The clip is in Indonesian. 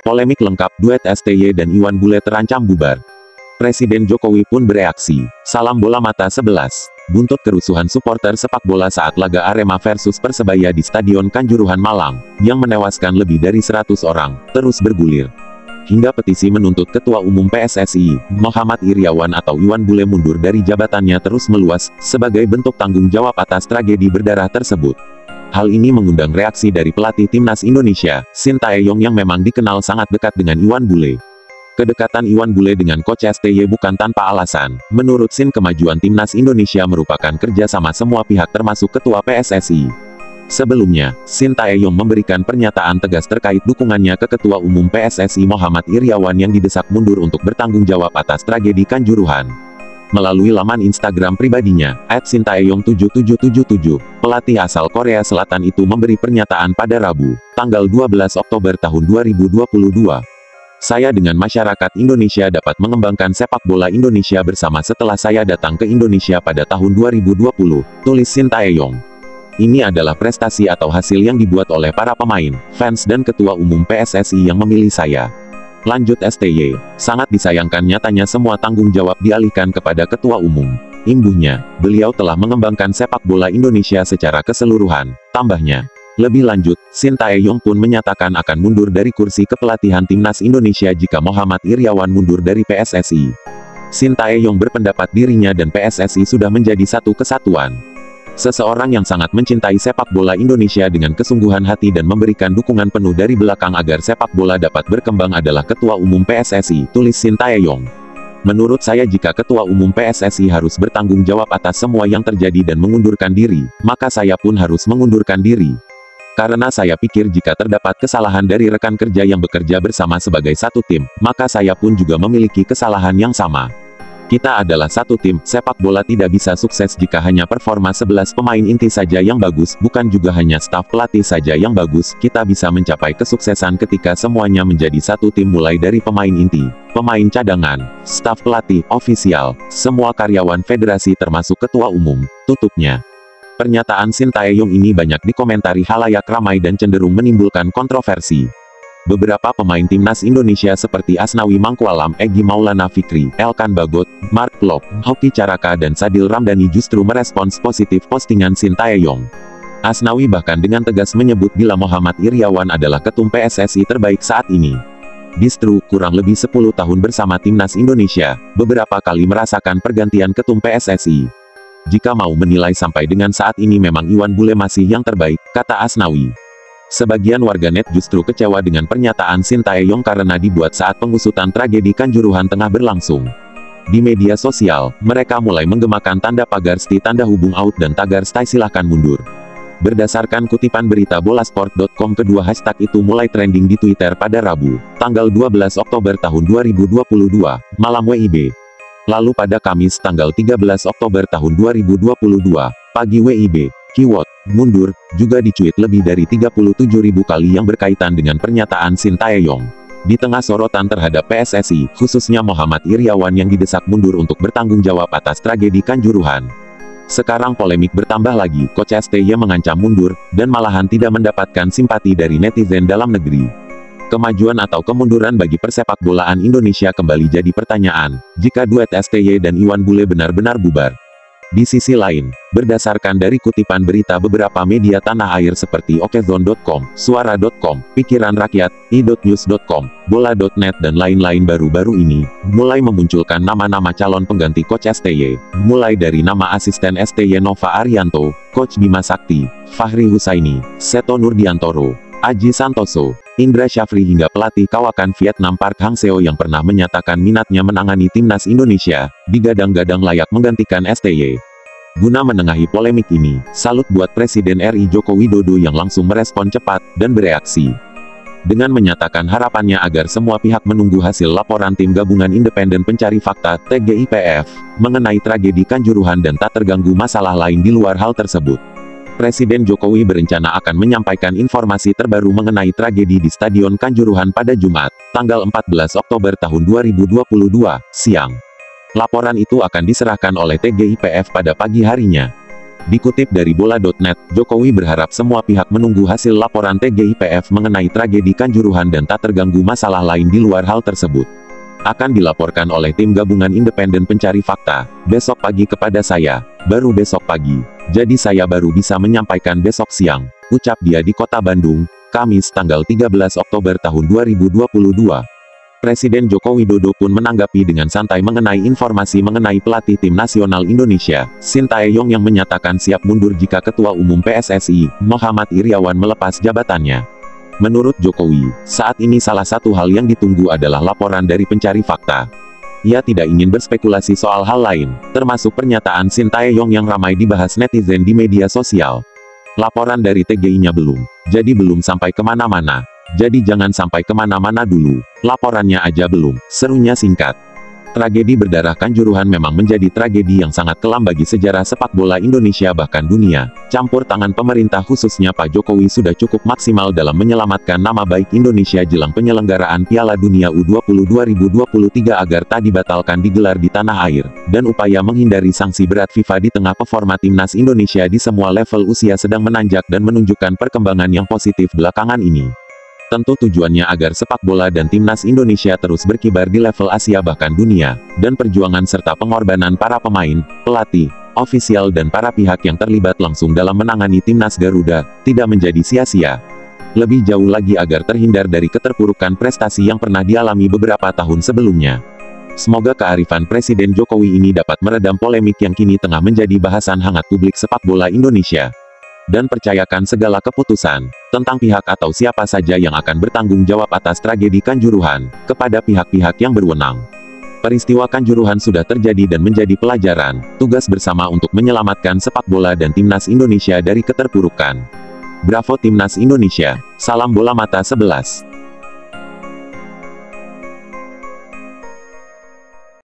Polemik lengkap, duet STY dan Iwan Bule terancam bubar. Presiden Jokowi pun bereaksi. Salam bola mata 11. Buntut kerusuhan supporter sepak bola saat laga Arema versus Persebaya di Stadion Kanjuruhan Malang, yang menewaskan lebih dari 100 orang, terus bergulir. Hingga petisi menuntut Ketua Umum PSSI, Muhammad Iryawan atau Iwan Bule mundur dari jabatannya terus meluas, sebagai bentuk tanggung jawab atas tragedi berdarah tersebut. Hal ini mengundang reaksi dari pelatih Timnas Indonesia, Shin Tae-yong yang memang dikenal sangat dekat dengan Iwan Bule. Kedekatan Iwan Bule dengan Coach STY bukan tanpa alasan. Menurut Shin, kemajuan Timnas Indonesia merupakan kerjasama semua pihak termasuk Ketua PSSI. Sebelumnya, Shin Tae-yong memberikan pernyataan tegas terkait dukungannya ke Ketua Umum PSSI Muhammad Iryawan yang didesak mundur untuk bertanggung jawab atas tragedi Kanjuruhan. Melalui laman Instagram pribadinya, @shintaeyong7777, pelatih asal Korea Selatan itu memberi pernyataan pada Rabu, tanggal 12 Oktober tahun 2022. Saya dengan masyarakat Indonesia dapat mengembangkan sepak bola Indonesia bersama setelah saya datang ke Indonesia pada tahun 2020, tulis Shin Tae-yong. Ini adalah prestasi atau hasil yang dibuat oleh para pemain, fans dan Ketua Umum PSSI yang memilih saya. Lanjut STY, sangat disayangkan nyatanya semua tanggung jawab dialihkan kepada Ketua Umum. Imbuhnya, beliau telah mengembangkan sepak bola Indonesia secara keseluruhan, tambahnya. Lebih lanjut, Shin Tae-yong pun menyatakan akan mundur dari kursi kepelatihan Timnas Indonesia jika Muhammad Iryawan mundur dari PSSI. Shin Tae-yong berpendapat dirinya dan PSSI sudah menjadi satu kesatuan. Seseorang yang sangat mencintai sepak bola Indonesia dengan kesungguhan hati dan memberikan dukungan penuh dari belakang agar sepak bola dapat berkembang adalah Ketua Umum PSSI, tulis Shin Tae-yong. Menurut saya jika Ketua Umum PSSI harus bertanggung jawab atas semua yang terjadi dan mengundurkan diri, maka saya pun harus mengundurkan diri. Karena saya pikir jika terdapat kesalahan dari rekan kerja yang bekerja bersama sebagai satu tim, maka saya pun juga memiliki kesalahan yang sama. Kita adalah satu tim, sepak bola tidak bisa sukses jika hanya performa 11 pemain inti saja yang bagus, bukan juga hanya staf pelatih saja yang bagus. Kita bisa mencapai kesuksesan ketika semuanya menjadi satu tim mulai dari pemain inti, pemain cadangan, staf pelatih, ofisial, semua karyawan federasi termasuk Ketua Umum, tutupnya. Pernyataan Shin Tae-yong ini banyak dikomentari halayak ramai dan cenderung menimbulkan kontroversi. Beberapa pemain Timnas Indonesia seperti Asnawi Mangkualam, Egy Maulana Fikri, Elkan Bagot, Mark Klok, Hoki Caraka dan Sadil Ramdhani justru merespons positif postingan Shin Tae-yong. Asnawi bahkan dengan tegas menyebut bila Muhammad Iryawan adalah ketum PSSI terbaik saat ini. Distru, kurang lebih 10 tahun bersama Timnas Indonesia, beberapa kali merasakan pergantian ketum PSSI. Jika mau menilai sampai dengan saat ini memang Iwan Bule masih yang terbaik, kata Asnawi. Sebagian warganet justru kecewa dengan pernyataan Shin Tae-yong karena dibuat saat pengusutan tragedi Kanjuruhan tengah berlangsung. Di media sosial, mereka mulai menggemakan tanda pagar STI tanda hubung out dan tagar STI silahkan mundur. Berdasarkan kutipan berita bolasport.com, kedua hashtag itu mulai trending di Twitter pada Rabu, tanggal 12 Oktober tahun 2022, malam WIB. Lalu pada Kamis tanggal 13 Oktober tahun 2022, pagi WIB. Keyword, mundur, juga dicuit lebih dari 37.000 kali yang berkaitan dengan pernyataan Shin Tae-yong. Di tengah sorotan terhadap PSSI, khususnya Muhammad Iryawan yang didesak mundur untuk bertanggung jawab atas tragedi Kanjuruhan. Sekarang polemik bertambah lagi, Coach STY mengancam mundur, dan malahan tidak mendapatkan simpati dari netizen dalam negeri. Kemajuan atau kemunduran bagi persepak bolaan Indonesia kembali jadi pertanyaan, jika duet STY dan Iwan Bule benar-benar bubar. Di sisi lain, berdasarkan dari kutipan berita beberapa media tanah air seperti okezone.com, suara.com, pikiran rakyat, i.news.com, bola.net dan lain-lain baru-baru ini, mulai memunculkan nama-nama calon pengganti Coach STY, mulai dari nama asisten STY Nova Arianto, Coach Bima Sakti, Fahri Husaini, Seto Nurdiantoro, Aji Santoso, Indra Syafri hingga pelatih kawakan Vietnam Park Hang-seo yang pernah menyatakan minatnya menangani Timnas Indonesia, digadang-gadang layak menggantikan STY. Guna menengahi polemik ini, salut buat Presiden RI Joko Widodo yang langsung merespon cepat, dan bereaksi. Dengan menyatakan harapannya agar semua pihak menunggu hasil laporan Tim Gabungan Independen Pencari Fakta, TGIPF, mengenai tragedi Kanjuruhan dan tak terganggu masalah lain di luar hal tersebut. Presiden Jokowi berencana akan menyampaikan informasi terbaru mengenai tragedi di Stadion Kanjuruhan pada Jumat, tanggal 14 Oktober tahun 2022, siang. Laporan itu akan diserahkan oleh TGIPF pada pagi harinya. Dikutip dari bola.net, Jokowi berharap semua pihak menunggu hasil laporan TGIPF mengenai tragedi Kanjuruhan dan tak terganggu masalah lain di luar hal tersebut. Akan dilaporkan oleh tim gabungan independen pencari fakta, besok pagi kepada saya, baru besok pagi. Jadi saya baru bisa menyampaikan besok siang, ucap dia di Kota Bandung, Kamis tanggal 13 Oktober tahun 2022. Presiden Joko Widodo pun menanggapi dengan santai mengenai informasi mengenai pelatih tim nasional Indonesia, Sintayong yang menyatakan siap mundur jika Ketua Umum PSSI, Muhammad Iryawan melepas jabatannya. Menurut Jokowi, saat ini salah satu hal yang ditunggu adalah laporan dari pencari fakta. Ia tidak ingin berspekulasi soal hal lain, termasuk pernyataan Sintayong yang ramai dibahas netizen di media sosial. Laporan dari TGI-nya belum, jadi belum sampai kemana-mana. Jadi jangan sampai kemana-mana dulu, laporannya aja belum, serunya singkat. Tragedi berdarah Kanjuruhan memang menjadi tragedi yang sangat kelam bagi sejarah sepak bola Indonesia bahkan dunia. Campur tangan pemerintah khususnya Pak Jokowi sudah cukup maksimal dalam menyelamatkan nama baik Indonesia jelang penyelenggaraan Piala Dunia U20 2023 agar tak dibatalkan digelar di tanah air, dan upaya menghindari sanksi berat FIFA di tengah performa timnas Indonesia di semua level usia sedang menanjak dan menunjukkan perkembangan yang positif belakangan ini. Tentu tujuannya agar sepak bola dan timnas Indonesia terus berkibar di level Asia bahkan dunia, dan perjuangan serta pengorbanan para pemain, pelatih, ofisial dan para pihak yang terlibat langsung dalam menangani timnas Garuda, tidak menjadi sia-sia. Lebih jauh lagi agar terhindar dari keterpurukan prestasi yang pernah dialami beberapa tahun sebelumnya. Semoga kearifan Presiden Jokowi ini dapat meredam polemik yang kini tengah menjadi bahasan hangat publik sepak bola Indonesia. Dan percayakan segala keputusan tentang pihak atau siapa saja yang akan bertanggung jawab atas tragedi Kanjuruhan kepada pihak-pihak yang berwenang. Peristiwa Kanjuruhan sudah terjadi dan menjadi pelajaran, tugas bersama untuk menyelamatkan sepak bola dan timnas Indonesia dari keterpurukan. Bravo timnas Indonesia, salam bola mata 11.